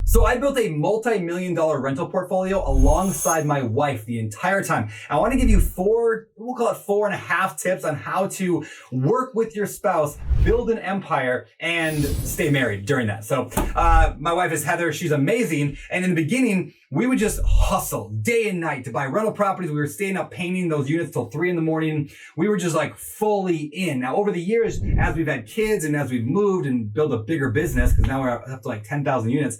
So I built a multi-million dollar rental portfolio alongside my wife the entire time. I want to give you we'll call it 4.5 tips on how to work with your spouse, build an empire, and stay married during that. So my wife is Heather. She's amazing. And in the beginning, we would just hustle day and night to buy rental properties. We were staying up painting those units till 3 a.m. We were just like fully in. Now, over the years, as we've had kids and as we've moved and built a bigger business, because now we're up to like 10,000 units,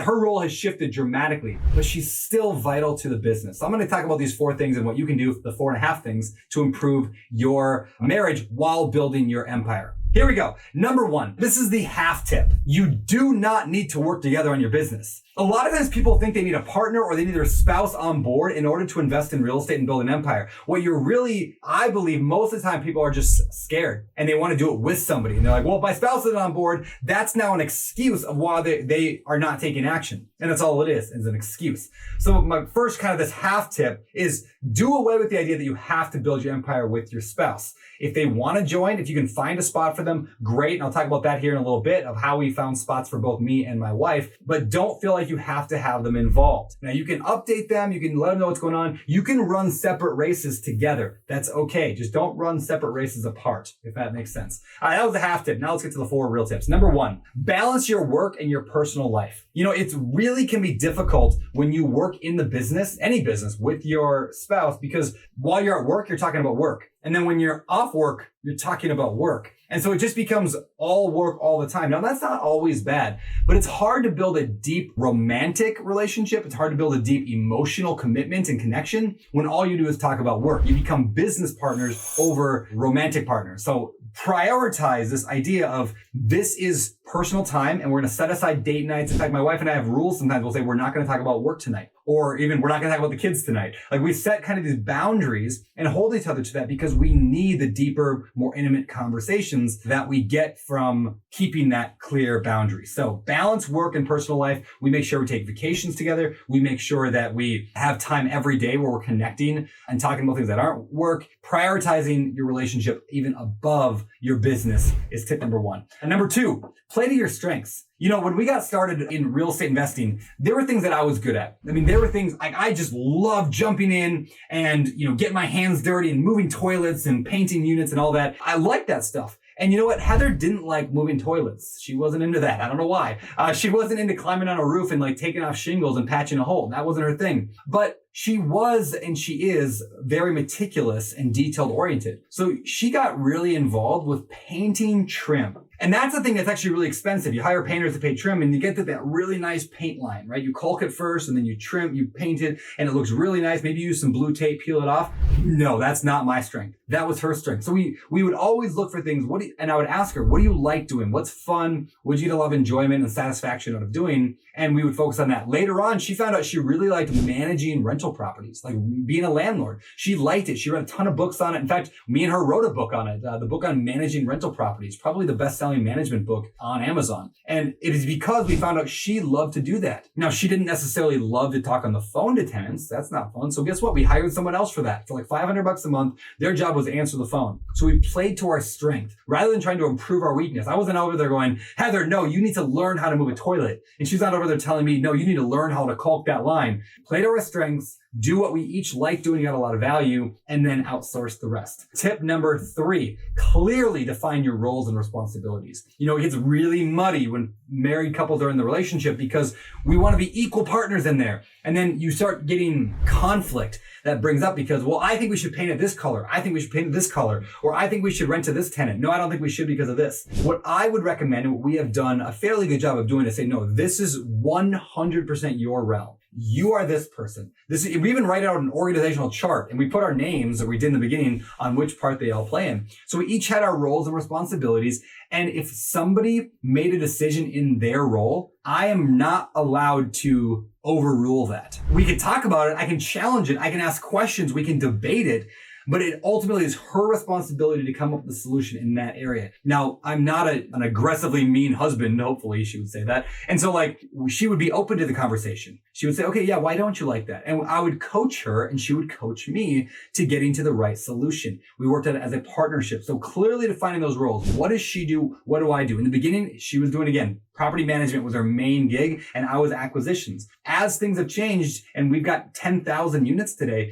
her role has shifted dramatically, but she's still vital to the business. So I'm going to talk about these 4 things and what you can do, the 4.5 things to improve your marriage while building your empire. Here we go. Number 1, this is the half tip. You do not need to work together on your business. A lot of times people think they need a partner or they need their spouse on board in order to invest in real estate and build an empire. What you're really, I believe most of the time people are just scared and they want to do it with somebody. And they're like, well, if my spouse isn't on board, that's now an excuse of why they are not taking action. And that's all it is an excuse. So my first kind of this half tip is do away with the idea that you have to build your empire with your spouse. If they want to join, if you can find a spot for them, great. And I'll talk about that here in a little bit of how we found spots for both me and my wife, but don't feel like you have to have them involved. Now you can update them. You can let them know what's going on. You can run separate races together. That's okay. Just don't run separate races apart, if that makes sense. All right, that was the half tip. Now let's get to the 4 real tips. Number 1, balance your work and your personal life. You know, it really can be difficult when you work in the business, any business, with your spouse, because while you're at work, you're talking about work. And then when you're off work, you're talking about work. And so it just becomes all work all the time. Now that's not always bad, but it's hard to build a deep romantic relationship. It's hard to build a deep emotional commitment and connection when all you do is talk about work. You become business partners over romantic partners. So prioritize this idea of this is personal time and we're going to set aside date nights. In fact, my wife and I have rules. Sometimes we'll say we're not going to talk about work tonight, or even we're not going to talk about the kids tonight. Like we set kind of these boundaries and hold each other to that because we need the deeper, more intimate conversations that we get from keeping that clear boundary. So balance work and personal life. We make sure we take vacations together. We make sure that we have time every day where we're connecting and talking about things that aren't work. Prioritizing your relationship even above your business is tip number 1. And number 2, play to your strengths. You know, when we got started in real estate investing, there were things that I was good at. I mean, there were things like I just loved jumping in and, getting my hands dirty and moving toilets and painting units and all that. I liked that stuff. And you know what? Heather didn't like moving toilets. She wasn't into that. I don't know why. She wasn't into climbing on a roof and like taking off shingles and patching a hole. That wasn't her thing. But she was and she is very meticulous and detailed oriented. So she got really involved with painting trim. And that's the thing that's actually really expensive. You hire painters to paint trim and you get to that really nice paint line, right? You caulk it first and then you trim, you paint it and it looks really nice. Maybe you use some blue tape, peel it off. No, that's not my strength. That was her strength. So we would always look for things. And I would ask her, what do you like doing? What's fun? What do you get a lot of enjoyment and satisfaction out of doing? And we would focus on that. Later on, she found out she really liked managing rental properties, like being a landlord. She liked it. She read a ton of books on it. In fact, me and her wrote a book on it. The book on managing rental properties, probably the best-selling management book on Amazon. And it is because we found out she loved to do that. Now, she didn't necessarily love to talk on the phone to tenants. That's not fun. So guess what? We hired someone else for that. For like $500 a month, their job was to answer the phone. So we played to our strength rather than trying to improve our weakness. I wasn't over there going, Heather, no, you need to learn how to move a toilet. And she's not over there telling me, no, you need to learn how to caulk that line. Play to our strengths, do what we each like doing, got a lot of value, and then outsource the rest. Tip number 3, clearly define your roles and responsibilities. It gets really muddy when married couples are in the relationship because we want to be equal partners in there. And then you start getting conflict that brings up because, well, I think we should paint it this color. I think we should paint it this color. Or I think we should rent to this tenant. No, I don't think we should because of this. What I would recommend, and what we have done a fairly good job of doing, is say, no, this is 100% your realm. You are this person. We even write out an organizational chart and we put our names that we did in the beginning on which part they all play in. So we each had our roles and responsibilities. And if somebody made a decision in their role, I am not allowed to overrule that. We can talk about it. I can challenge it. I can ask questions. We can debate it. But it ultimately is her responsibility to come up with a solution in that area. Now, I'm not an aggressively mean husband. Hopefully she would say that. And so she would be open to the conversation. She would say, okay, yeah, why don't you like that? And I would coach her and she would coach me to getting to the right solution. We worked at it as a partnership. So clearly defining those roles. What does she do? What do I do? In the beginning, she was doing, again, Property management was her main gig, and I was acquisitions. As things have changed and we've got 10,000 units today,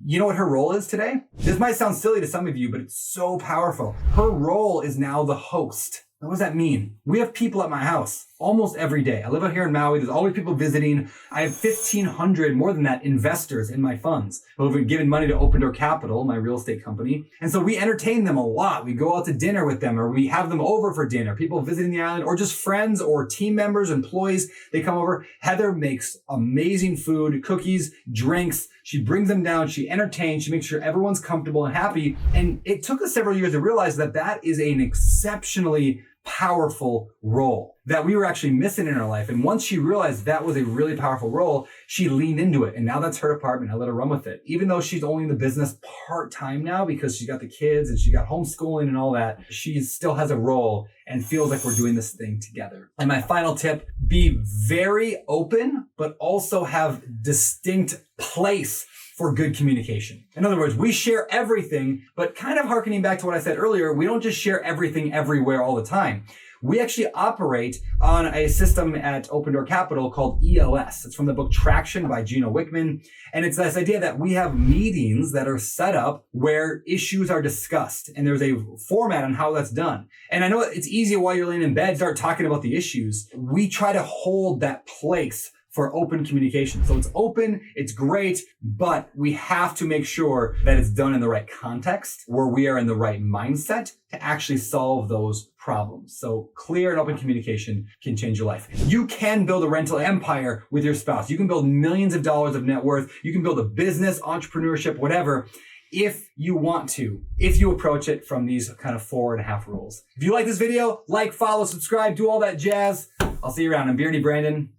you know what her role is today? This might sound silly to some of you, but it's so powerful. Her role is now the host. What does that mean? We have people at my house almost every day. I live out here in Maui. There's always people visiting. I have 1,500, more than that, investors in my funds who have given money to Open Door Capital, my real estate company. And so we entertain them a lot. We go out to dinner with them, or we have them over for dinner. People visiting the island, or just friends or team members, employees, they come over. Heather makes amazing food, cookies, drinks. She brings them down. She entertains. She makes sure everyone's comfortable and happy. And it took us several years to realize that that is an exceptionally powerful role that we were actually missing in our life. And once she realized that was a really powerful role, she leaned into it. And now that's her department. I let her run with it. Even though she's only in the business part-time now because she got the kids and she got homeschooling and all that, she still has a role and feels like we're doing this thing together. And my final tip, be very open, but also have distinct place for good communication. In other words, we share everything, but kind of hearkening back to what I said earlier, we don't just share everything everywhere all the time. We actually operate on a system at Open Door Capital called EOS. It's from the book Traction by Gino Wickman. And it's this idea that we have meetings that are set up where issues are discussed. And there's a format on how that's done. And I know it's easy while you're laying in bed, start talking about the issues. We try to hold that place for open communication. So it's open, it's great, but we have to make sure that it's done in the right context, where we are in the right mindset to actually solve those problems. So clear and open communication can change your life. You can build a rental empire with your spouse. You can build millions of dollars of net worth. You can build a business, entrepreneurship, whatever, if you want to, if you approach it from these kind of 4.5 rules. If you like this video, like, follow, subscribe, do all that jazz. I'll see you around. I'm Beardy Brandon.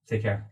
Take care.